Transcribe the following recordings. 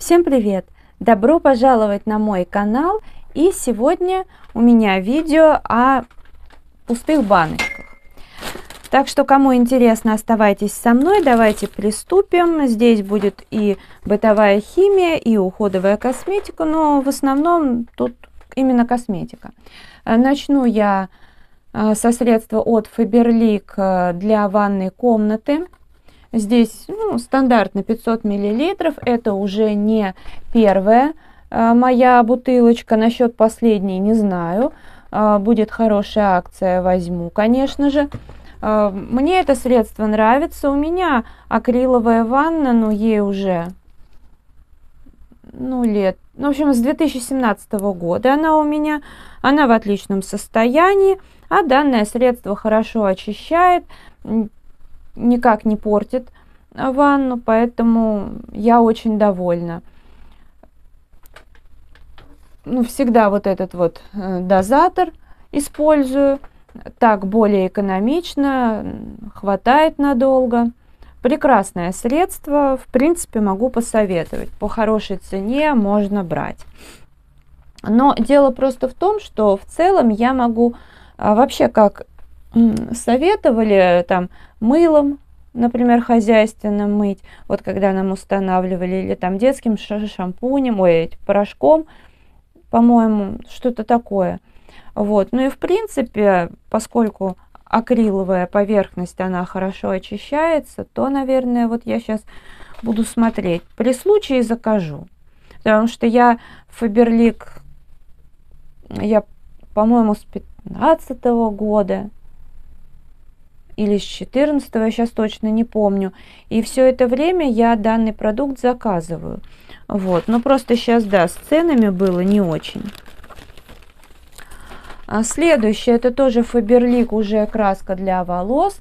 Всем привет! Добро пожаловать на мой канал, и сегодня у меня видео о пустых баночках. Так что, кому интересно, оставайтесь со мной, давайте приступим. Здесь будет и бытовая химия, и уходовая косметика, но в основном тут именно косметика. Начну я со средства от Faberlic для ванной комнаты. Здесь стандартно 500 мл, это уже не первая моя бутылочка, насчет последней не знаю, будет хорошая акция, возьму, конечно же. Мне это средство нравится, у меня акриловая ванна, но ей уже лет, в общем, с 2017 года она у меня, она в отличном состоянии, а данное средство хорошо очищает, никак не портит ванну, поэтому я очень довольна. Всегда вот этот вот дозатор использую, так более экономично, хватает надолго. Прекрасное средство, в принципе, могу посоветовать. По хорошей цене можно брать. Но дело просто в том, что в целом я могу вообще, как советовали, там мылом, например, хозяйственным мыть, вот когда нам устанавливали, или там детским шампунем, порошком, по-моему, что-то такое. Вот. Ну и в принципе, поскольку акриловая поверхность, она хорошо очищается, то, наверное, вот я сейчас буду смотреть. При случае закажу. Потому что я Faberlic, по-моему, с 2015 года или с 2014, я сейчас точно не помню. И все это время я данный продукт заказываю. Вот. Но просто сейчас, да, с ценами было не очень. Следующее, это тоже Faberlic, уже краска для волос.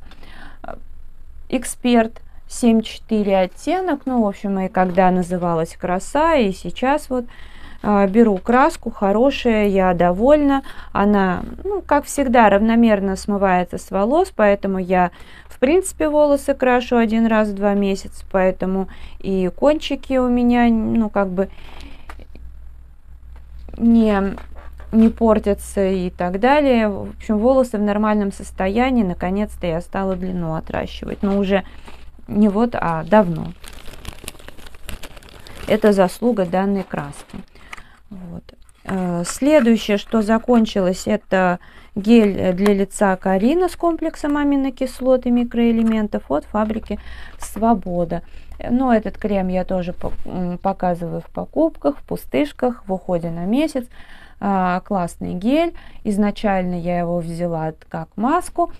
Эксперт 7,4 оттенок. В общем, и когда называлась краса, и сейчас вот беру краску, хорошая, я довольна. Она, как всегда, равномерно смывается с волос, поэтому я, в принципе, волосы крашу один раз в 2 месяца, поэтому и кончики у меня, не портятся и так далее. В общем, волосы в нормальном состоянии. Наконец-то я стала длину отращивать. Но уже не вот, а давно. Это заслуга данной краски. Вот. Следующее, что закончилось, это гель для лица Карина с комплексом аминокислот и микроэлементов от фабрики Свобода. Но этот крем я тоже показываю в покупках, в пустышках, в уходе на месяц. Классный гель. Изначально я его взяла как маску.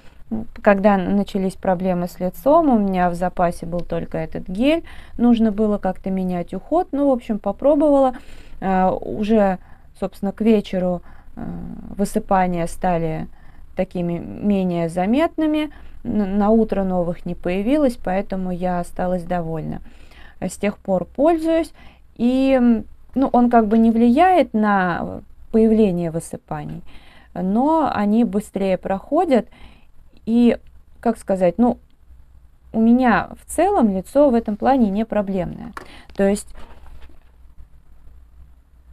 Когда начались проблемы с лицом, у меня в запасе был только этот гель. Нужно было как-то менять уход. В общем, попробовала. Уже, собственно, к вечеру высыпания стали такими менее заметными. На утро новых не появилось, поэтому я осталась довольна. С тех пор пользуюсь. И он не влияет на появление высыпаний, но они быстрее проходят. И, как сказать, у меня в целом лицо в этом плане не проблемное. То есть,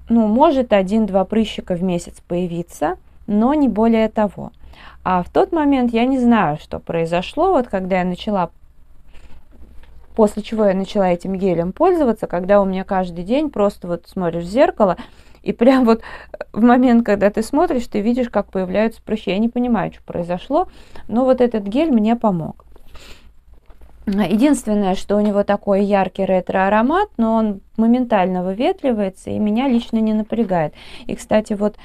может 1-2 прыщика в месяц появиться, но не более того. А в тот момент я не знаю, что произошло, вот когда я начала, после чего я начала этим гелем пользоваться, когда у меня каждый день просто вот смотришь в зеркало, и прям вот в момент, когда ты смотришь, ты видишь, как появляются прыщи. Я не понимаю, что произошло, но вот этот гель мне помог. Единственное, что у него такой яркий ретро-аромат, но он моментально выветривается и меня лично не напрягает. И, кстати, вот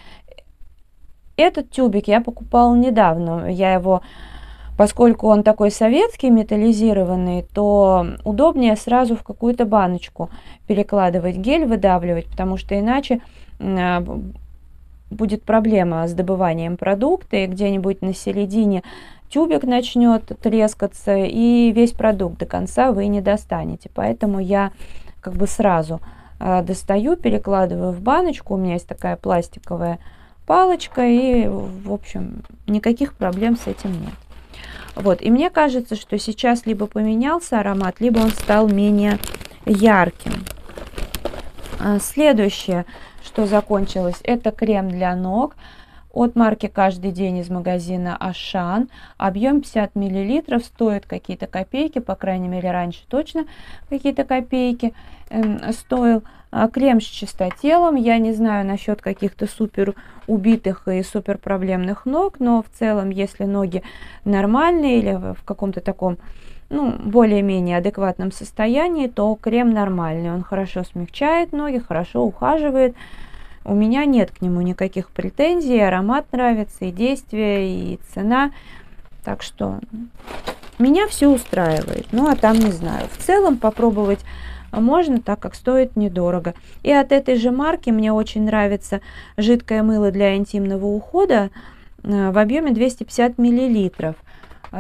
этот тюбик я покупала недавно. Я его, поскольку он такой советский, металлизированный, то удобнее сразу в какую-то баночку перекладывать гель, выдавливать, потому что иначе будет проблема с добыванием продукта, и где-нибудь на середине тюбик начнет трескаться, и весь продукт до конца вы не достанете. Поэтому я сразу достаю, перекладываю в баночку. У меня есть такая пластиковая палочка, и, в общем, никаких проблем с этим нет. Вот, и мне кажется, что сейчас либо поменялся аромат, либо он стал менее ярким. Следующее, что закончилось, это крем для ног от марки «Каждый день» из магазина Ашан. Объем 50 мл, стоит какие-то копейки, по крайней мере раньше точно какие-то копейки стоил. Крем с чистотелом. Я не знаю насчет каких-то супер убитых и супер проблемных ног, но в целом, если ноги нормальные или в каком-то таком, ну, более-менее адекватном состоянии, то крем нормальный. Он хорошо смягчает ноги, хорошо ухаживает. У меня нет к нему никаких претензий, аромат нравится, и действие, и цена. Так что меня все устраивает. Ну, а там не знаю. В целом попробовать можно, так как стоит недорого. И от этой же марки мне очень нравится жидкое мыло для интимного ухода в объеме 250 мл.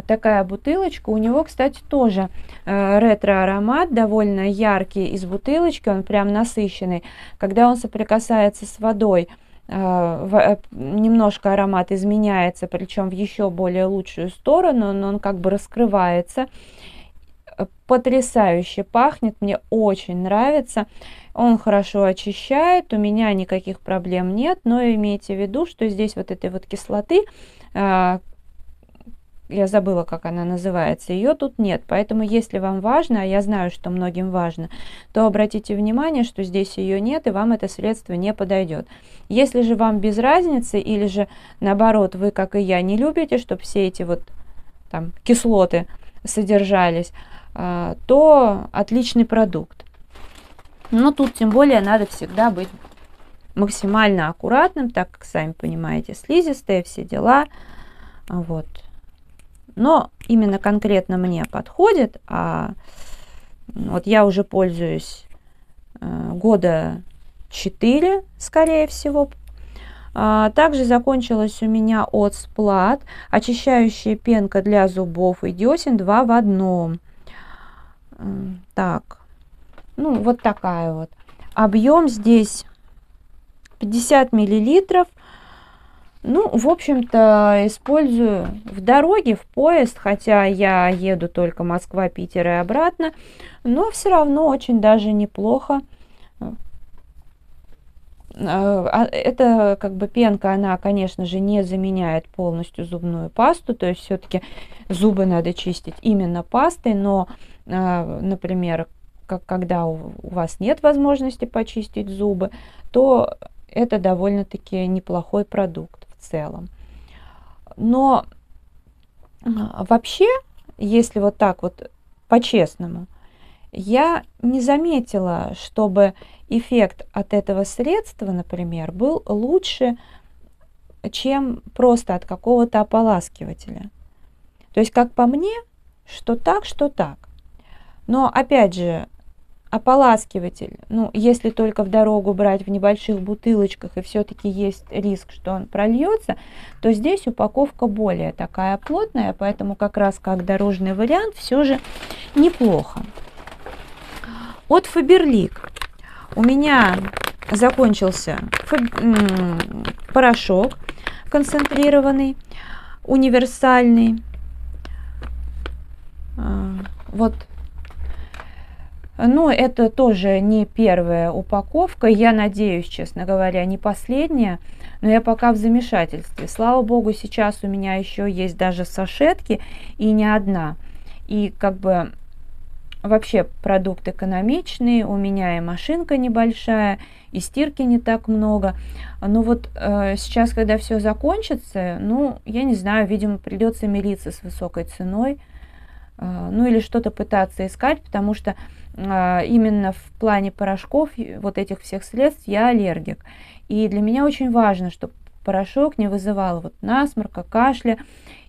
Такая бутылочка. У него, кстати, тоже ретро-аромат, довольно яркий из бутылочки, он прям насыщенный. Когда он соприкасается с водой, немножко аромат изменяется, причем в еще более лучшую сторону, но он как бы раскрывается. Потрясающе пахнет, мне очень нравится. Он хорошо очищает, у меня никаких проблем нет, но имейте в виду, что здесь вот этой вот кислоты, я забыла, как она называется, ее тут нет. Поэтому, если вам важно, а я знаю, что многим важно, то обратите внимание, что здесь ее нет, и вам это средство не подойдет. Если же вам без разницы, или же наоборот, вы, как и я, не любите, чтобы все эти вот там кислоты содержались, то отличный продукт. Но тут тем более надо всегда быть максимально аккуратным, так как, сами понимаете, слизистые, все дела. Вот. Но именно конкретно мне подходит, вот я уже пользуюсь года 4, скорее всего. Также закончилась у меня от Splatt очищающая пенка для зубов и десен 2 в 1. Так, ну вот такая вот. Объем здесь 50 миллилитров. Ну, в общем-то, использую в дороге, в поезд, хотя я еду только Москва, Питер и обратно, но все равно очень даже неплохо. Это как бы пенка, она, конечно же, не заменяет полностью зубную пасту, то есть все-таки зубы надо чистить именно пастой, но, например, когда у вас нет возможности почистить зубы, то это довольно-таки неплохой продукт в целом. Но вообще, если вот так вот по-честному, я не заметила, чтобы эффект от этого средства, например, был лучше, чем просто от какого-то ополаскивателя. То есть, как по мне, что так, что так. Но, опять же, ополаскиватель, ну, если только в дорогу брать в небольших бутылочках и все-таки есть риск, что он прольется, то здесь упаковка более такая плотная, поэтому как раз как дорожный вариант все же неплохо. От Faberlic у меня закончился порошок концентрированный, универсальный. Вот. Но это тоже не первая упаковка. Я надеюсь, честно говоря, не последняя. Но я пока в замешательстве. Слава богу, сейчас у меня еще есть даже сашетки, и не одна. И как бы вообще продукт экономичный. У меня и машинка небольшая, и стирки не так много. Но вот сейчас, когда все закончится, ну, я не знаю, видимо, придется мириться с высокой ценой. Ну, или что-то пытаться искать, потому что именно в плане порошков, вот этих всех средств, я аллергик. И для меня очень важно, чтобы порошок не вызывал вот насморка, кашля.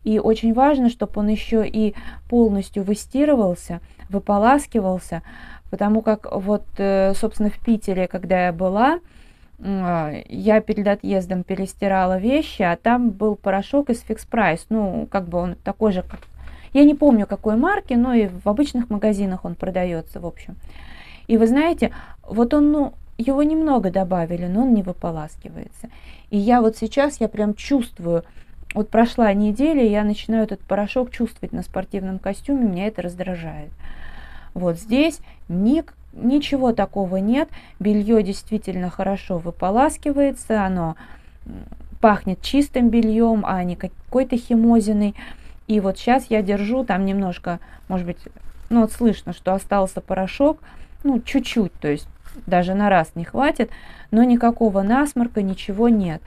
И очень важно, чтобы он еще и полностью выстирывался, выполаскивался. Потому как вот, собственно, в Питере, когда я была, я перед отъездом перестирала вещи, а там был порошок из Fix Price. Ну, как бы он такой же, как... Я не помню, какой марки, но и в обычных магазинах он продается, в общем. И вы знаете, вот он, ну, его немного добавили, но он не выполаскивается. И я вот сейчас, я прям чувствую, вот прошла неделя, и я начинаю этот порошок чувствовать на спортивном костюме, меня это раздражает. Вот здесь Ничего такого нет. Белье действительно хорошо выполаскивается, оно пахнет чистым бельем, а не какой-то химозиной. И вот сейчас я держу, там немножко, может быть, ну вот слышно, что остался порошок, ну чуть-чуть, то есть даже на раз не хватит, но никакого насморка, ничего нет.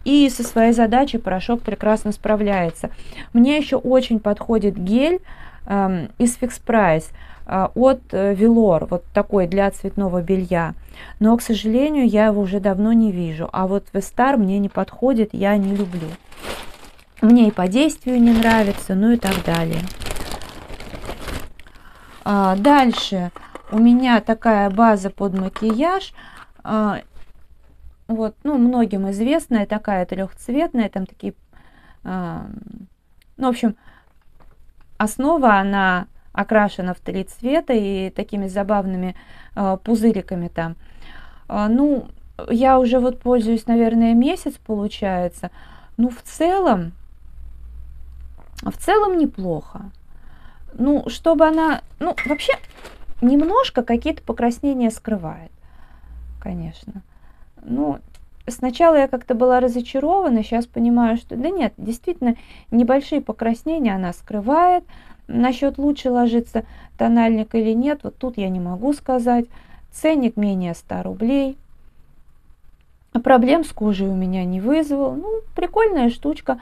И со своей задачей порошок прекрасно справляется. Мне еще очень подходит гель из Fix Price от Velour, вот такой для цветного белья. Но, к сожалению, я его уже давно не вижу. А вот Vestar мне не подходит, я не люблю. Мне и по действию не нравится, ну и так далее. Дальше у меня такая база под макияж. Вот, ну, многим известная, такая трехцветная, там такие, ну, в общем, основа, она окрашена в 3 цвета и такими забавными пузыриками там. Ну, я уже вот пользуюсь, наверное, месяц, получается. Ну, в целом неплохо. Ну, чтобы она, ну, вообще, немножко какие-то покраснения скрывает, конечно. Ну, сначала я как-то была разочарована, сейчас понимаю, что да нет, действительно, небольшие покраснения она скрывает. Насчет лучше ложится тональник или нет, вот тут я не могу сказать. Ценник менее 100 рублей. Проблем с кожей у меня не вызвал. Ну, прикольная штучка.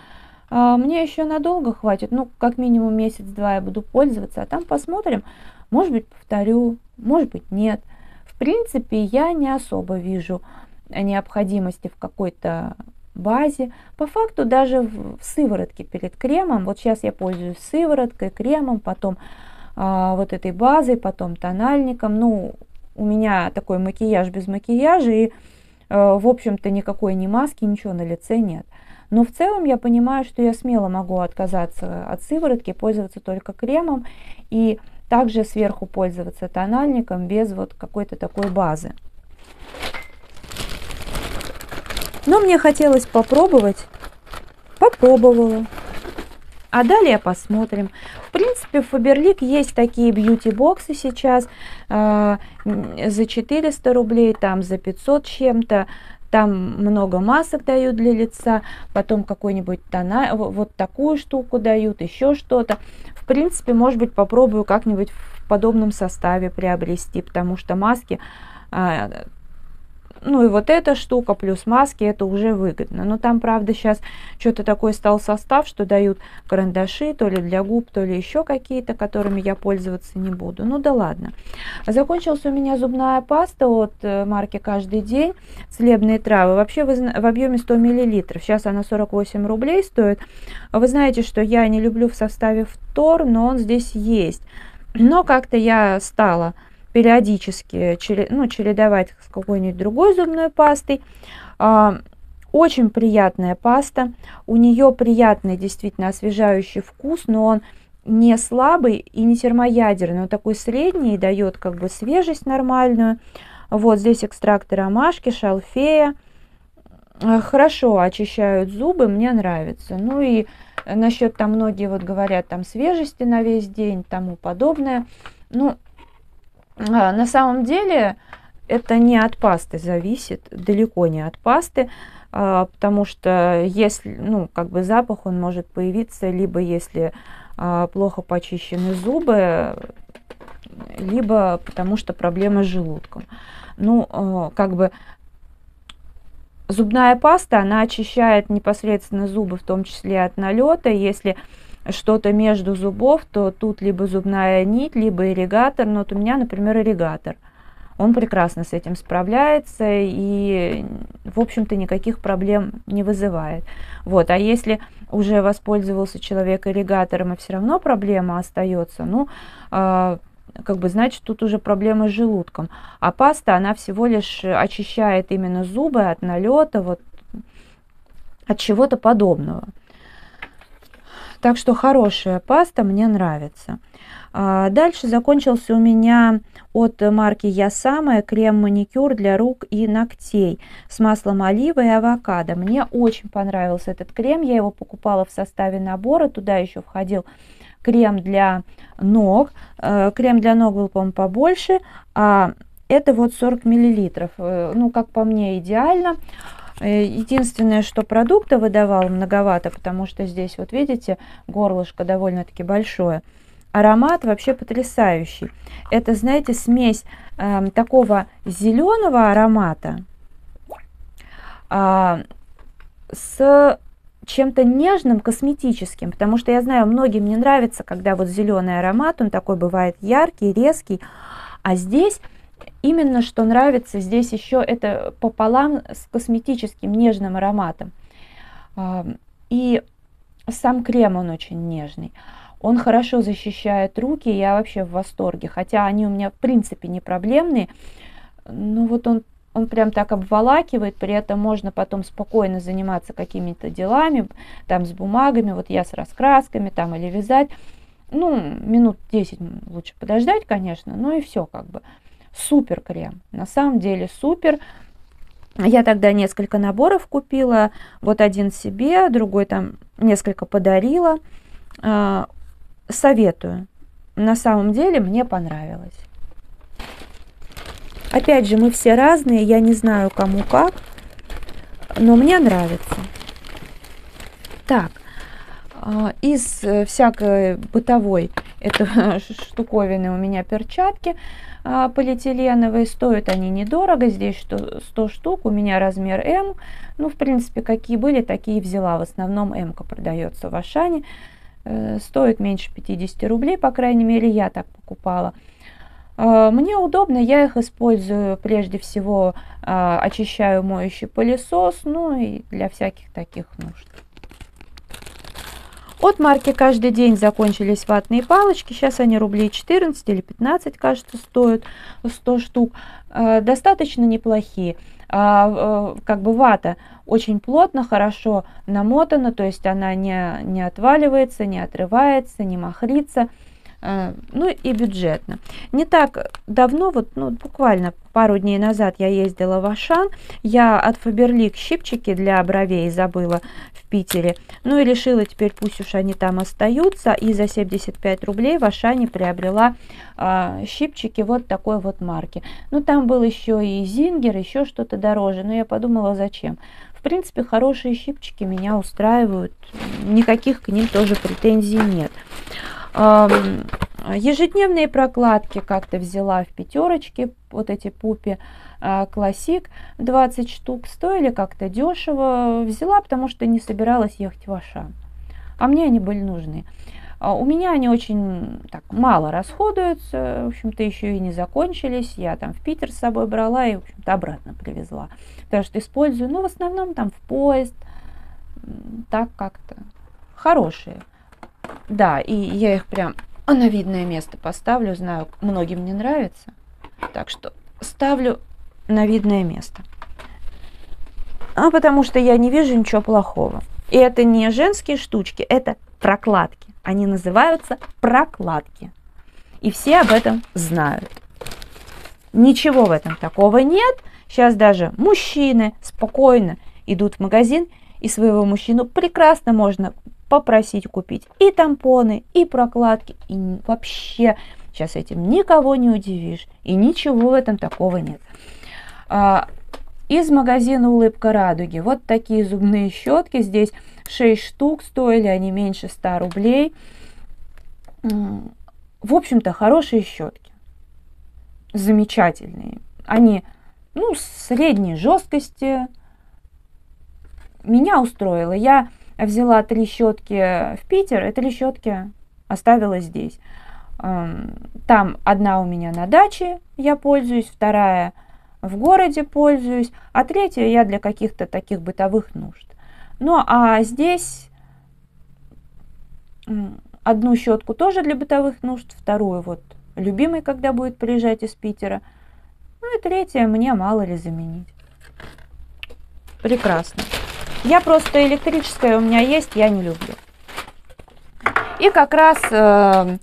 Мне еще надолго хватит, ну, как минимум месяц-два я буду пользоваться, а там посмотрим. Может быть, повторю, может быть, нет. В принципе, я не особо вижу необходимости в какой-то базе. По факту даже в сыворотке перед кремом, вот сейчас я пользуюсь сывороткой, кремом, потом вот этой базой, потом тональником. Ну, у меня такой макияж без макияжа, и, в общем-то, никакой ни маски, ничего на лице нет. Но в целом я понимаю, что я смело могу отказаться от сыворотки, пользоваться только кремом, и также сверху пользоваться тональником без вот какой-то такой базы. Но мне хотелось попробовать, попробовала. А далее посмотрим. В принципе, в Faberlic есть такие бьюти-боксы сейчас за 400 рублей, там за 500 чем-то. Там много масок дают для лица, потом какой-нибудь вот такую штуку дают, еще что-то. В принципе, может быть, попробую как-нибудь в подобном составе приобрести, потому что маски... Ну и вот эта штука плюс маски, это уже выгодно. Но там, правда, сейчас что-то такой стал состав, что дают карандаши, то ли для губ, то ли еще какие-то, которыми я пользоваться не буду. Ну да ладно. Закончилась у меня зубная паста от марки «Каждый день». Целебные травы. Вообще в объеме 100 мл. Сейчас она 48 рублей стоит. Вы знаете, что я не люблю в составе фтор, но он здесь есть. Но как-то я стала... периодически чередовать с какой-нибудь другой зубной пастой. Очень приятная паста. У нее приятный, действительно освежающий вкус, но он не слабый и не термоядерный. Он такой средний и дает как бы свежесть нормальную. Вот здесь экстракты ромашки, шалфея. Хорошо очищают зубы, мне нравится. Ну и насчет, там многие вот говорят, там свежести на весь день, тому подобное. Ну, на самом деле это не от пасты зависит, далеко не от пасты, потому что если, ну, как бы запах он может появиться, либо если плохо почищены зубы, либо потому что проблема с желудком. Ну, как бы зубная паста, она очищает непосредственно зубы, в том числе от налета. Если что-то между зубов, то тут либо зубная нить, либо ирригатор. Но вот у меня, например, ирригатор. Он прекрасно с этим справляется и, в общем-то, никаких проблем не вызывает. Вот. А если уже воспользовался человек ирригатором, и все равно проблема остается, ну, как бы, значит, тут уже проблема с желудком. А паста, она всего лишь очищает именно зубы от налета, вот, от чего-то подобного. Так что хорошая паста, мне нравится. Дальше закончился у меня от марки Я Самая крем-маникюр для рук и ногтей с маслом оливы и авокадо. Мне очень понравился этот крем. Я его покупала в составе набора. Туда еще входил крем для ног. Крем для ног был, по-моему, побольше, а это вот 40 миллилитров. Ну, как по мне, идеально. Единственное, что продукта выдавал многовато, потому что здесь, вот видите, горлышко довольно-таки большое. Аромат вообще потрясающий. Это, знаете, смесь такого зеленого аромата с чем-то нежным, косметическим. Потому что я знаю, многим не нравится, когда вот зеленый аромат, он такой бывает яркий, резкий. А здесь именно что нравится, здесь еще это пополам с косметическим нежным ароматом. И сам крем, он очень нежный. Он хорошо защищает руки, я вообще в восторге. Хотя они у меня в принципе не проблемные, но вот он прям так обволакивает, при этом можно потом спокойно заниматься какими-то делами, там с бумагами, вот я с раскрасками там или вязать. Ну, минут 10 лучше подождать, конечно, ну и все как бы. Супер крем, на самом деле супер. Я тогда несколько наборов купила, вот один себе, другой там несколько подарила. Советую, на самом деле мне понравилось. Опять же, мы все разные, я не знаю кому как, но мне нравится. Так, из всякой бытовой это штуковины у меня перчатки полиэтиленовые, стоят они недорого, здесь 100 штук, у меня размер М, ну, в принципе, какие были, такие взяла, в основном М-ка продается в Ашане, стоит меньше 50 рублей, по крайней мере, я так покупала. Мне удобно, я их использую прежде всего, очищаю моющий пылесос, ну и для всяких таких нужд. От марки «Каждый день» закончились ватные палочки, сейчас они рублей 14 или 15, кажется, стоят 100 штук, достаточно неплохие. Как бы вата очень плотно, хорошо намотана, то есть она не отваливается, не отрывается, не махрится. Ну и бюджетно. Не так давно, вот, ну, буквально пару дней назад я ездила в Ашан, я от Faberlic щипчики для бровей забыла в Питере, ну и решила теперь пусть уж они там остаются, и за 75 рублей в Ашане приобрела щипчики вот такой вот марки. Ну там был еще и Зингер, еще что-то дороже, но я подумала, зачем. В принципе, хорошие щипчики меня устраивают, никаких к ним тоже претензий нет. Ежедневные прокладки как-то взяла в пятерочке, вот эти Пупи Классик, 20 штук, стоили как-то дешево, взяла, потому что не собиралась ехать в Ашан, а мне они были нужны. У меня они очень так мало расходуются, в общем-то еще и не закончились, я там в Питер с собой брала и в общем-то обратно привезла, потому что использую, ну в основном там в поезд, так как-то хорошие. Да, и я их прям на видное место поставлю, знаю, многим не нравится, так что ставлю на видное место. Потому что я не вижу ничего плохого. И это не женские штучки, это прокладки. Они называются прокладки. И все об этом знают. Ничего в этом такого нет. Сейчас даже мужчины спокойно идут в магазин, и своего мужчину прекрасно можно попросить купить и тампоны, и прокладки, и вообще сейчас этим никого не удивишь, и ничего в этом такого нет. Из магазина «Улыбка радуги» вот такие зубные щетки, здесь 6 штук стоили, они меньше 100 рублей. В общем-то, хорошие щетки, замечательные, они, ну, средней жесткости, меня устроило. Я взяла 3 щетки в Питер, и 3 щетки оставила здесь. Там одна у меня на даче, я пользуюсь, вторая в городе пользуюсь, а третья я для каких-то таких бытовых нужд. Ну а здесь одну щетку тоже для бытовых нужд, вторую вот любимый, когда будет приезжать из Питера, ну и третья мне мало ли заменить. Прекрасно. Я просто электрическая, у меня есть, я не люблю. И как раз к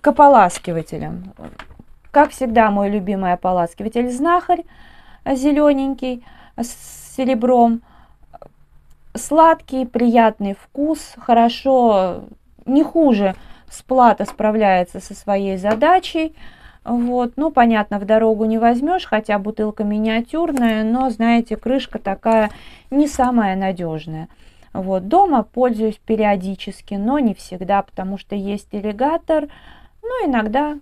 ополаскивателям. Как всегда, мой любимый ополаскиватель «Знахарь» зелененький с серебром. Сладкий, приятный вкус, хорошо не хуже Сплата справляется со своей задачей. Вот, ну, понятно, в дорогу не возьмешь, хотя бутылка миниатюрная, но, знаете, крышка такая не самая надежная. Вот, дома пользуюсь периодически, но не всегда, потому что есть элегатор, но иногда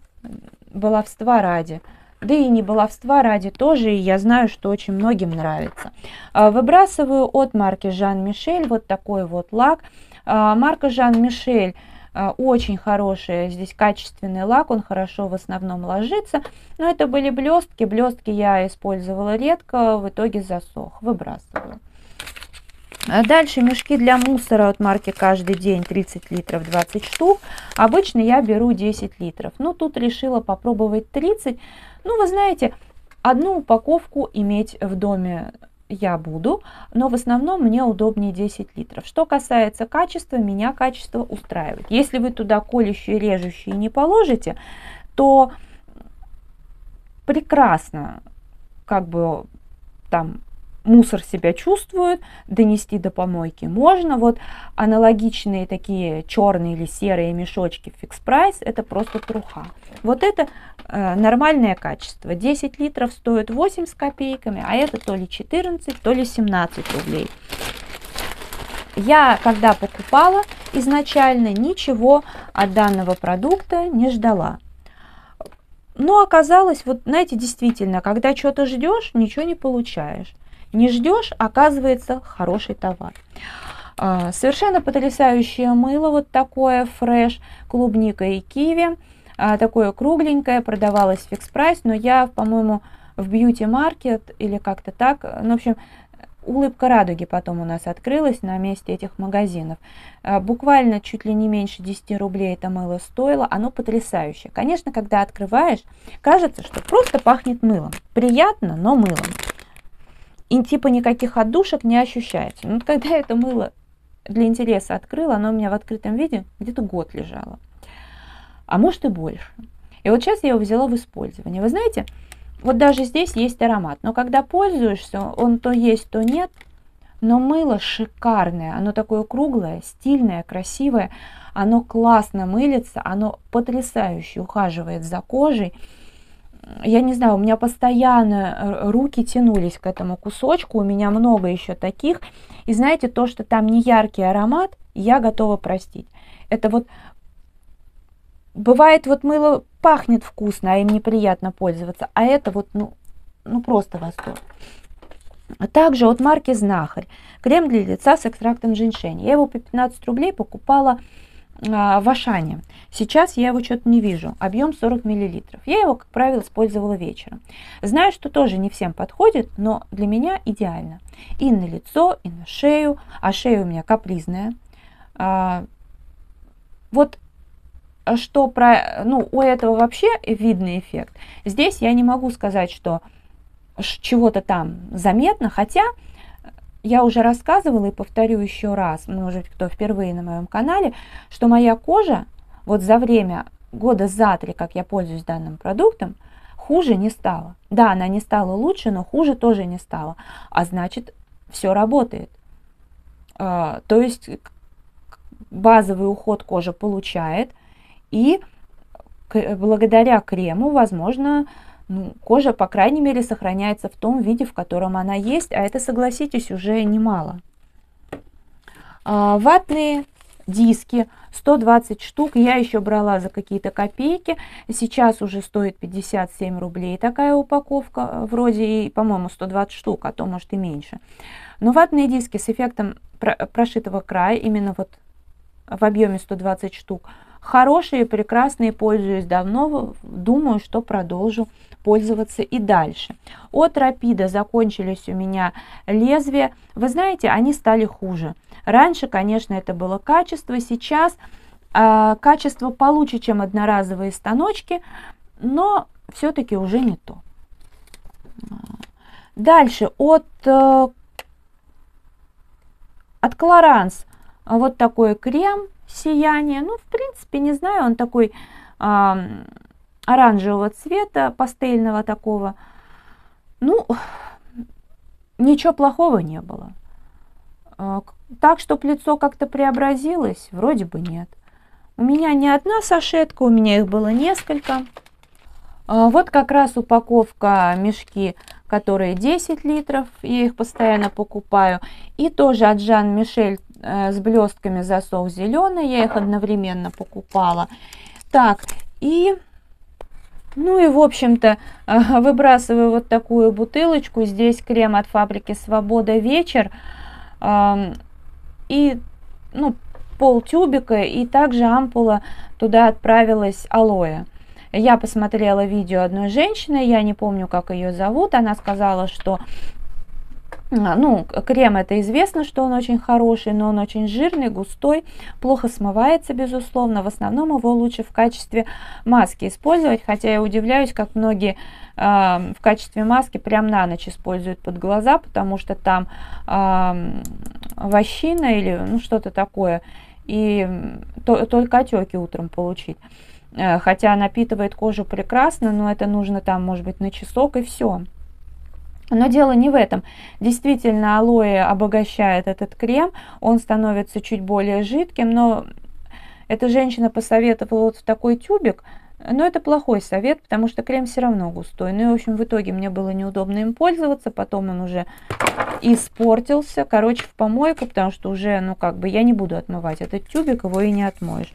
баловства ради. Да и не баловства ради тоже, и я знаю, что очень многим нравится. Выбрасываю от марки Жан-Мишель вот такой вот лак. Марка Жан-Мишель очень хороший, здесь качественный лак, он хорошо в основном ложится. Но это были блестки, блестки я использовала редко, в итоге засох, выбрасываю. Дальше мешки для мусора от марки «Каждый день» 30 литров 20 штук. Обычно я беру 10 литров. Но тут решила попробовать 30. Ну, вы знаете, одну упаковку иметь в доме я буду, но в основном мне удобнее 10 литров. Что касается качества, меня качество устраивает. Если вы туда колющие, режущие не положите, то прекрасно как бы там мусор себя чувствует, донести до помойки можно. Вот аналогичные такие черные или серые мешочки Fix Price, это просто труха. Вот это нормальное качество. 10 литров стоит 8 с копейками, а это то ли 14, то ли 17 рублей. Я, когда покупала изначально, ничего от данного продукта не ждала. Но оказалось, вот знаете, действительно, когда что-то ждешь, ничего не получаешь. Не ждешь, оказывается, хороший товар. Совершенно потрясающее мыло, вот такое фреш, клубника и киви. Такое кругленькое, продавалось в Fix Price, но я, по-моему, в Beauty Market или как-то так. Ну, в общем, улыбка радуги потом у нас открылась на месте этих магазинов. Буквально чуть ли не меньше 10 рублей это мыло стоило. Оно потрясающее. Конечно, когда открываешь, кажется, что просто пахнет мылом. Приятно, но мылом. И типа никаких отдушек не ощущается. Но когда это мыло для интереса открыла, оно у меня в открытом виде где-то год лежало. А может и больше. И вот сейчас я его взяла в использование. Вы знаете, вот даже здесь есть аромат. Но когда пользуешься, он то есть, то нет. Но мыло шикарное. Оно такое круглое, стильное, красивое. Оно классно мылится. Оно потрясающе ухаживает за кожей. Я не знаю, у меня постоянно руки тянулись к этому кусочку, у меня много еще таких. И знаете, то, что там не яркий аромат, я готова простить. Это вот, бывает, вот мыло пахнет вкусно, а им неприятно пользоваться, а это вот, ну просто восторг. А также от марки Знахарь, крем для лица с экстрактом женьшеня. Я его по 15 рублей покупала в Ашане. Сейчас я его что-то не вижу. Объем 40 мл. Я его, как правило, использовала вечером. Знаю, что тоже не всем подходит, но для меня идеально. И на лицо, и на шею. А шея у меня капризная. Вот что про... Ну, у этого вообще видный эффект. Здесь я не могу сказать, что чего-то там заметно, хотя... Я уже рассказывала и повторю еще раз, может, кто впервые на моем канале, что моя кожа вот за время года за 3, как я пользуюсь данным продуктом, хуже не стала. Да, она не стала лучше, но хуже тоже не стала. А значит, все работает. То есть базовый уход кожа получает, и благодаря крему, возможно, кожа, по крайней мере, сохраняется в том виде, в котором она есть, а это, согласитесь, уже немало. Ватные диски, 120 штук, я еще брала за какие-то копейки, сейчас уже стоит 57 рублей такая упаковка, вроде, по-моему, 120 штук, а то, может, и меньше. Но ватные диски с эффектом прошитого края, именно вот в объеме 120 штук, хорошие, прекрасные, пользуюсь давно, думаю, что продолжу пользоваться и дальше. От Рапида закончились у меня лезвия. Вы знаете, они стали хуже. Раньше, конечно, это было качество, сейчас качество получше, чем одноразовые станочки, но все-таки уже не то. Дальше от Clarins вот такой крем сияние. Ну, в принципе, не знаю, он такой оранжевого цвета, пастельного такого. Ну, ничего плохого не было. Так, чтобы лицо как-то преобразилось, вроде бы нет. У меня не одна сашетка, у меня их было несколько. Вот как раз упаковка мешки, которые 10 литров, я их постоянно покупаю. И тоже от Жан-Мишель с блестками засох зеленый, я их одновременно покупала. Так, и... Ну и, в общем-то, выбрасываю вот такую бутылочку. Здесь крем от фабрики Свобода Вечер. И, ну, полтюбика. И также ампула туда отправилась алоэ. Я посмотрела видео одной женщины, я не помню, как ее зовут. Она сказала, что... Ну, крем, это известно, что он очень хороший, но он очень жирный, густой, плохо смывается, безусловно. В основном его лучше в качестве маски использовать, хотя я удивляюсь, как многие в качестве маски прям на ночь используют под глаза, потому что там вощина или ну, что-то такое, и только отеки утром получить. Хотя напитывает кожу прекрасно, но это нужно там, может быть, на часок и все. Но дело не в этом. Действительно, алоэ обогащает этот крем, он становится чуть более жидким, но эта женщина посоветовала вот в такой тюбик, но это плохой совет, потому что крем все равно густой. Ну и, в общем, в итоге мне было неудобно им пользоваться, потом он уже испортился, короче, в помойку, потому что уже, ну, как бы, я не буду отмывать этот тюбик, его и не отмоешь.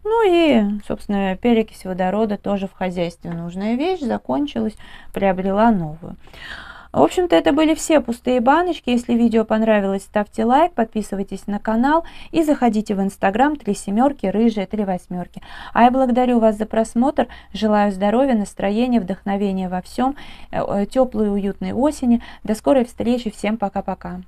Ну и, собственно, перекись водорода тоже в хозяйстве нужная вещь, закончилась, приобрела новую. В общем-то, это были все пустые баночки. Если видео понравилось, ставьте лайк, подписывайтесь на канал и заходите в Инстаграм 3 семерки, рыжие 3 восьмерки. А я благодарю вас за просмотр, желаю здоровья, настроения, вдохновения во всем, теплой и уютной осени. До скорой встречи, всем пока-пока.